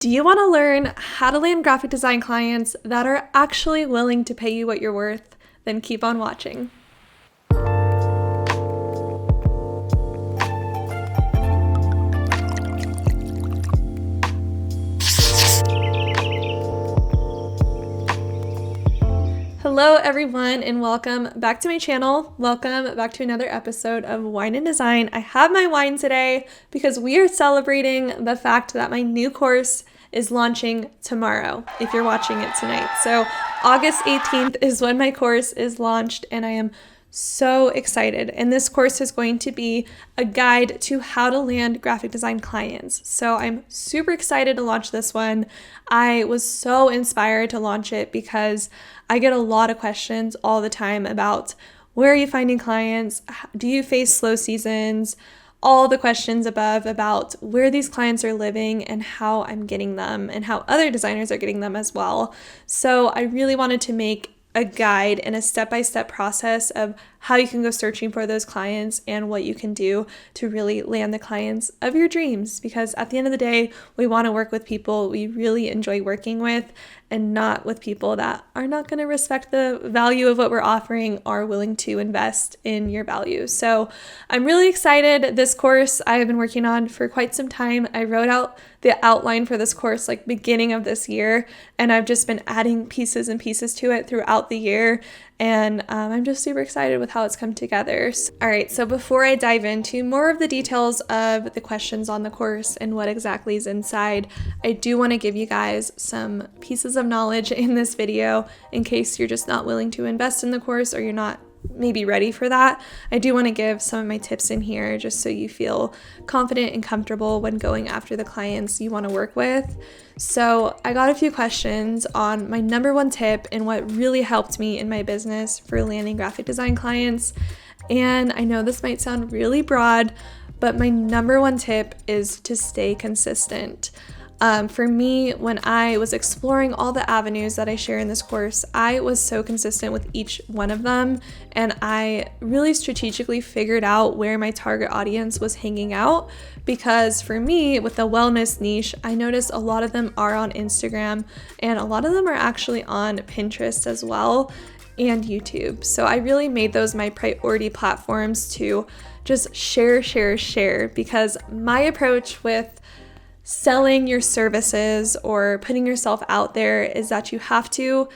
Do you want to learn how to land graphic design clients that are actually willing to pay you what you're worth? Then keep on watching. Hello everyone and welcome back to my channel. Welcome back to another episode of Wine and Design. I have my wine today because we are celebrating the fact that my new course is launching tomorrow if you're watching it tonight. So August 18th is when my course is launched and I am so excited. And this course is going to be a guide to how to land graphic design clients. So I'm super excited to launch this one. I was so inspired to launch it because I get a lot of questions all the time about where are you finding clients? Do you face slow seasons? All the questions above about where these clients are living and how I'm getting them and how other designers are getting them as well. So I really wanted to make a guide and a step-by-step process of how you can go searching for those clients and what you can do to really land the clients of your dreams. Because at the end of the day, we want to work with people we really enjoy working with and not with people that are not going to respect the value of what we're offering or willing to invest in your value. So I'm really excited. This course I have been working on for quite some time. I wrote out the outline for this course like beginning of this year, and I've just been adding pieces and pieces to it throughout the year. And I'm just super excited with how it's come together. All right, so before I dive into more of the details of the questions on the course and what exactly is inside, I do want to give you guys some pieces of knowledge in this video in case you're just not willing to invest in the course or you're not maybe ready for that. I do want to give some of my tips in here just so you feel confident and comfortable when going after the clients you want to work with. So I got a few questions on my number one tip and what really helped me in my business for landing graphic design clients. And I know this might sound really broad, but my number one tip is to stay consistent. For me, when I was exploring all the avenues that I share in this course, I was so consistent with each one of them, and I really strategically figured out where my target audience was hanging out, because for me, with the wellness niche, I noticed a lot of them are on Instagram, and a lot of them are actually on Pinterest as well, and YouTube. So I really made those my priority platforms to just share, because my approach with selling your services or putting yourself out there is that you have to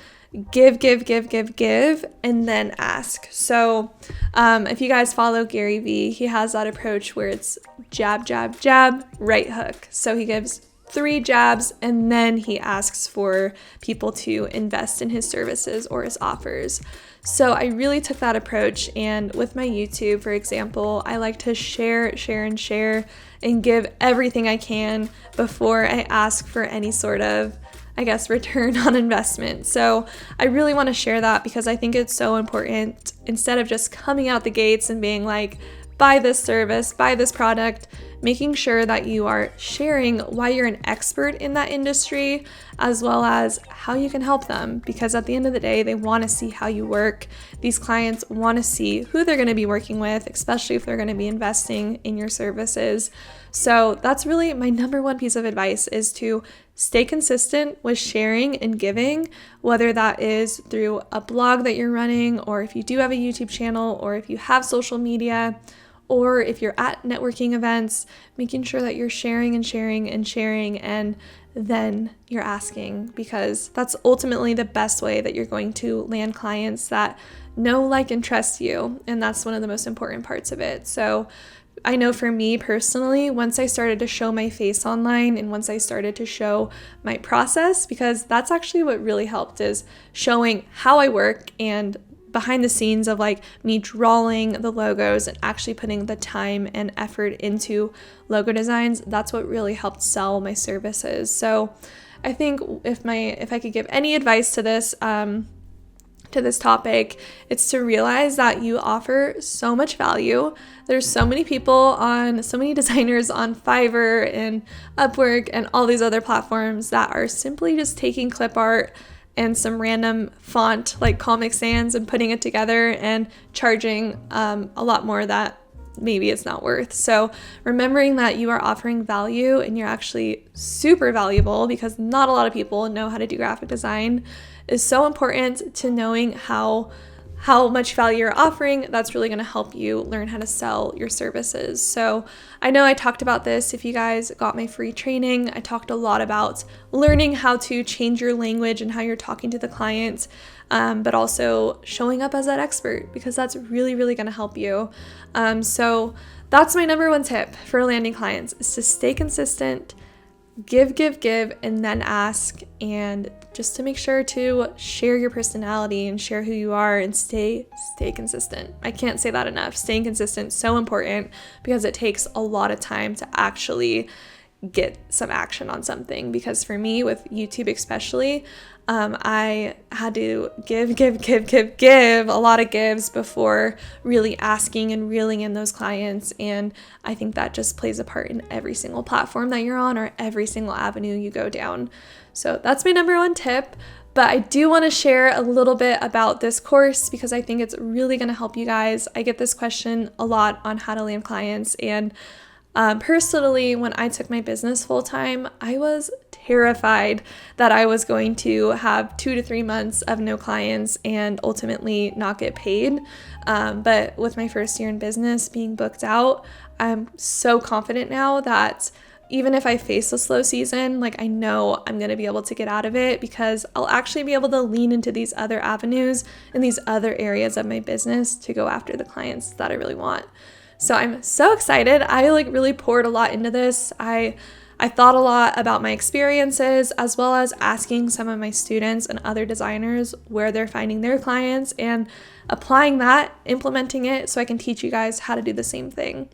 give, and then ask. So if you guys follow Gary Vee, he has that approach where it's jab, right hook. So he gives 3 jabs and then he asks for people to invest in his services or his offers. So I really took that approach, and with my YouTube, for example, I like to share and give everything I can before I ask for any sort of, return on investment. So I really want to share that because I think it's so important, instead of just coming out the gates and being like, buy this service, buy this product, making sure that you are sharing why you're an expert in that industry, as well as how you can help them. Because at the end of the day, they want to see how you work. These clients want to see who they're going to be working with, especially if they're going to be investing in your services. So that's really my number one piece of advice, is to stay consistent with sharing and giving, whether that is through a blog that you're running, or if you do have a YouTube channel, or if you have social media, or if you're at networking events, making sure that you're sharing, and then you're asking, because that's ultimately the best way that you're going to land clients that know, like, and trust you. And that's one of the most important parts of it. So I know for me personally, once I started to show my face online and once I started to show my process, because that's actually what really helped, is showing how I work and behind the scenes of like me drawing the logos and actually putting the time and effort into logo designs. That's what really helped sell my services. So I think if I could give any advice to this topic, it's to realize that you offer so much value. There's so many designers on Fiverr and Upwork and all these other platforms that are simply just taking clip art and some random font like Comic Sans and putting it together and charging a lot more that maybe it's not worth. So remembering that you are offering value and you're actually super valuable, because not a lot of people know how to do graphic design, is so important to knowing how much value you're offering. That's really going to help you learn how to sell your services. So I know I talked about this. If you guys got my free training, I talked a lot about learning how to change your language and how you're talking to the client, but also showing up as that expert, because that's really, really going to help you. So that's my number one tip for landing clients, is to stay consistent, give, and then ask, and just to make sure to share your personality and share who you are and stay consistent. I can't say that enough. Staying consistent is so important, because it takes a lot of time to actually get some action on something. Because for me, with YouTube especially, I had to give a lot of gives before really asking and reeling in those clients. And I think that just plays a part in every single platform that you're on or every single avenue you go down. So that's my number one tip. But I do want to share a little bit about this course, because I think it's really going to help you guys. I get this question a lot on how to land clients. And personally, when I took my business full time, I was terrified that I was going to have 2 to 3 months of no clients and ultimately not get paid. But with my first year in business being booked out, I'm so confident now that even if I face a slow season, like, I know I'm going to be able to get out of it, because I'll actually be able to lean into these other avenues and these other areas of my business to go after the clients that I really want. So I'm so excited. I really poured a lot into this. I thought a lot about my experiences, as well as asking some of my students and other designers where they're finding their clients and applying that, implementing it, so I can teach you guys how to do the same thing.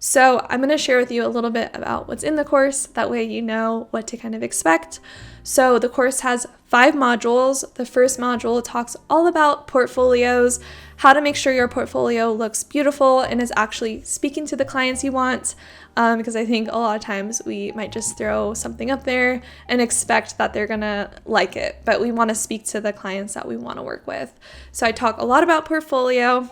So I'm going to share with you a little bit about what's in the course. That way you know what to kind of expect. So the course has 5 modules. The first module talks all about portfolios, how to make sure your portfolio looks beautiful and is actually speaking to the clients you want. Because I think a lot of times we might just throw something up there and expect that they're going to like it, but we want to speak to the clients that we want to work with. So I talk a lot about portfolio.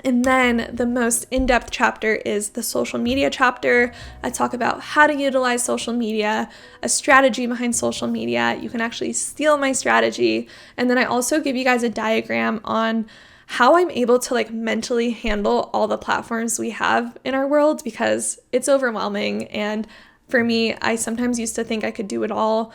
And then the most in-depth chapter is the social media chapter. I talk about how to utilize social media, a strategy behind social media. You can actually steal my strategy. And then I also give you guys a diagram on how I'm able to mentally handle all the platforms we have in our world, because it's overwhelming. And for me, I sometimes used to think I could do it all,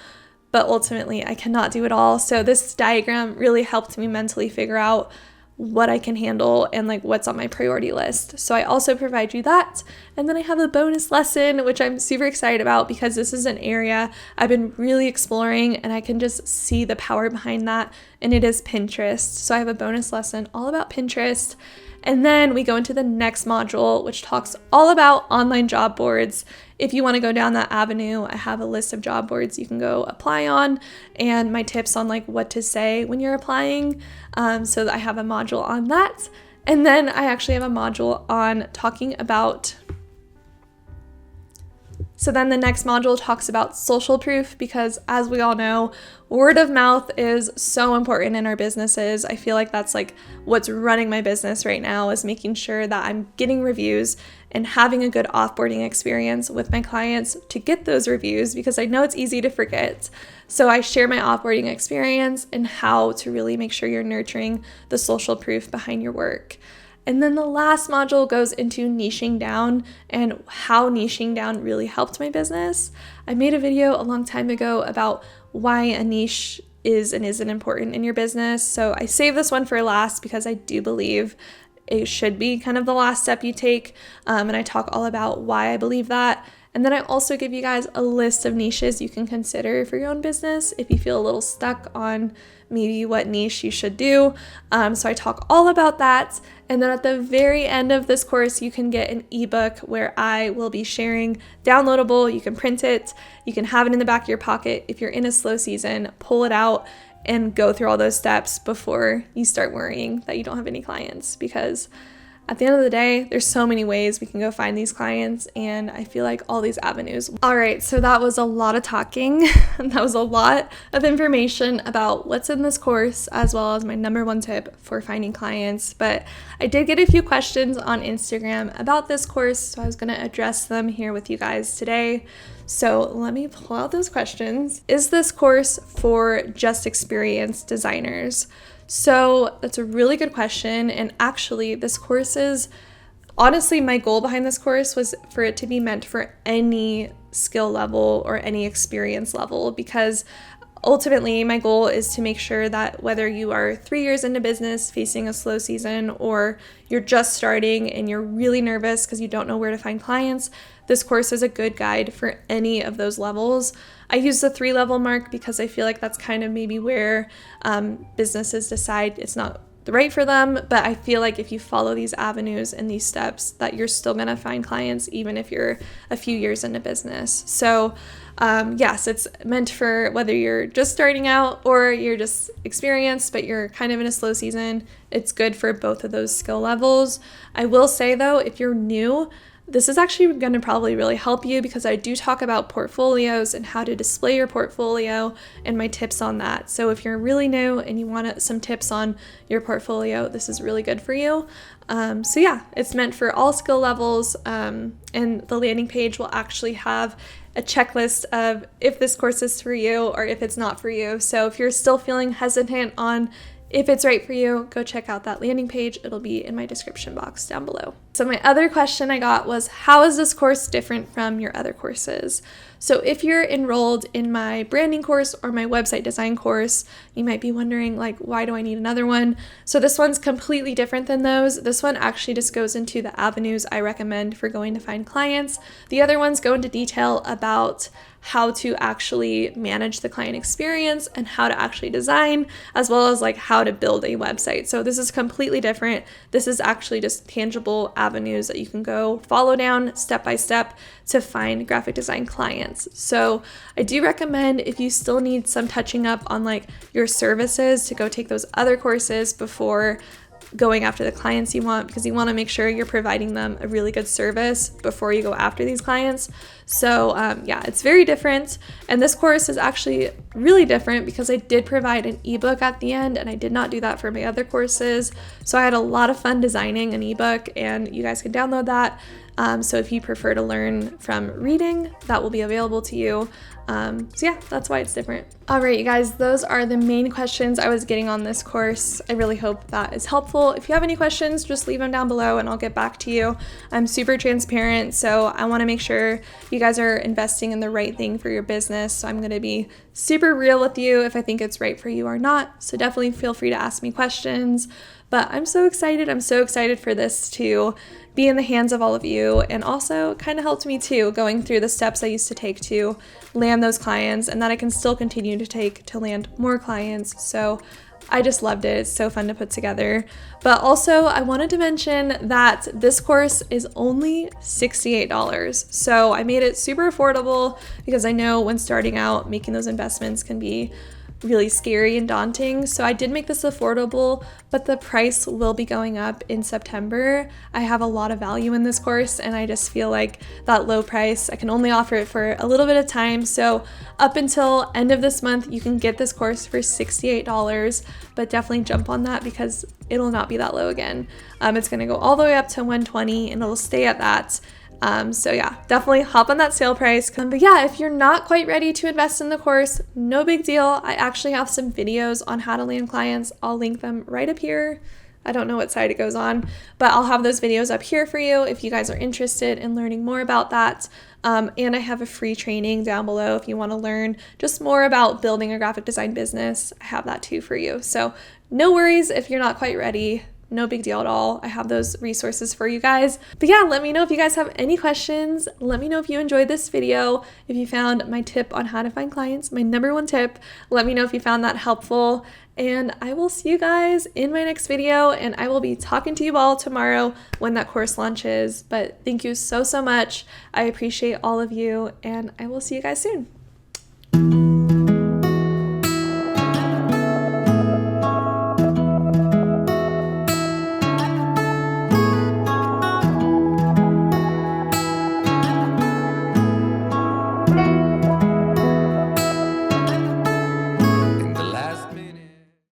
but ultimately I cannot do it all. So this diagram really helped me mentally figure out what I can handle and what's on my priority list. So I also provide you that. And then I have a bonus lesson, which I'm super excited about, because this is an area I've been really exploring and I can just see the power behind that. And it is Pinterest. So I have a bonus lesson all about Pinterest. And then we go into the next module, which talks all about online job boards. If you want to go down that avenue, I have a list of job boards you can go apply on, and my tips on what to say when you're applying. So I have a module on that. And then I actually have a module on talking about So then the next module talks about social proof, because as we all know, word of mouth is so important in our businesses. I feel like that's what's running my business right now, is making sure that I'm getting reviews and having a good offboarding experience with my clients to get those reviews, because I know it's easy to forget. So I share my offboarding experience and how to really make sure you're nurturing the social proof behind your work. And then the last module goes into niching down and how niching down really helped my business. I made a video a long time ago about why a niche is and isn't important in your business. So I saved this one for last because I do believe it should be kind of the last step you take. And I talk all about why I believe that. And then I also give you guys a list of niches you can consider for your own business if you feel a little stuck on maybe what niche you should do. So I talk all about that. And then at the very end of this course, you can get an ebook where I will be sharing downloadable. You can print it. You can have it in the back of your pocket. If you're in a slow season, pull it out and go through all those steps before you start worrying that you don't have any clients, because at the end of the day, there's so many ways we can go find these clients, and I feel like all these avenues. All right, so that was a lot of talking. That was a lot of information about what's in this course, as well as my number one tip for finding clients. But I did get a few questions on Instagram about this course, so I was going to address them here with you guys today. So let me pull out those questions. Is this course for just experienced designers? So that's a really good question. And actually, this course is, honestly, my goal behind this course was for it to be meant for any skill level or any experience level, because ultimately my goal is to make sure that whether you are 3 years into business facing a slow season, or you're just starting and you're really nervous because you don't know where to find clients, this course is a good guide for any of those levels. I use the 3-level mark because I feel like that's kind of maybe where businesses decide it's not right for them, but I feel like if you follow these avenues and these steps, that you're still going to find clients even if you're a few years into business. So yes, it's meant for whether you're just starting out or you're just experienced but you're kind of in a slow season. It's good for both of those skill levels. I will say though, if you're new, this is actually going to probably really help you, because I do talk about portfolios and how to display your portfolio and my tips on that. So if you're really new and you want some tips on your portfolio, this is really good for you. So yeah, it's meant for all skill levels, and the landing page will actually have a checklist of if this course is for you or if it's not for you. So if you're still feeling hesitant on if it's right for you, go check out that landing page. It'll be in my description box down below. So my other question I got was, how is this course different from your other courses? So if you're enrolled in my branding course or my website design course, you might be wondering, like, why do I need another one? So this one's completely different than those. This one actually just goes into the avenues I recommend for going to find clients. The other ones go into detail about how to actually manage the client experience and how to actually design, as well as like how to build a website. So this is completely different. This is actually just tangible avenues that you can go follow down step by step to find graphic design clients. So I do recommend, if you still need some touching up on like your services, to go take those other courses before going after the clients you want, because you want to make sure you're providing them a really good service before you go after these clients. So yeah, it's very different. And this course is actually really different because I did provide an ebook at the end, and I did not do that for my other courses. So I had a lot of fun designing an ebook, and you guys can download that. So if you prefer to learn from reading, that will be available to you. So yeah, that's why it's different. All right, you guys, those are the main questions I was getting on this course. I really hope that is helpful. If you have any questions, just leave them down below and I'll get back to you. I'm super transparent, so I want to make sure you guys are investing in the right thing for your business. So I'm going to be super real with you if I think it's right for you or not. So definitely feel free to ask me questions. But I'm so excited. I'm so excited for this to be in the hands of all of you, and also kind of helped me too, going through the steps I used to take to land those clients, and that I can still continue to take to land more clients. So I just loved it. It's so fun to put together. But also I wanted to mention that this course is only $68. So I made it super affordable, because I know when starting out, making those investments can be really scary and daunting. So I did make this affordable, but the price will be going up in September. I have a lot of value in this course, and I just feel like that low price, I can only offer it for a little bit of time. So up until end of this month, you can get this course for $68, but definitely jump on that because it'll not be that low again. It's going to go all the way up to $120, and it'll stay at that. So yeah, definitely hop on that sale price. But yeah, if you're not quite ready to invest in the course, no big deal. I actually have some videos on how to land clients. I'll link them right up here. I don't know what side it goes on, but I'll have those videos up here for you if you guys are interested in learning more about that. And I have a free training down below if you want to learn just more about building a graphic design business. I have that too for you. So no worries if you're not quite ready. No big deal at all. I have those resources for you guys. But yeah, let me know if you guys have any questions. Let me know if you enjoyed this video. If you found my tip on how to find clients, my #1 tip, let me know if you found that helpful. And I will see you guys in my next video, and I will be talking to you all tomorrow when that course launches. But thank you so much. I appreciate all of you, and I will see you guys soon.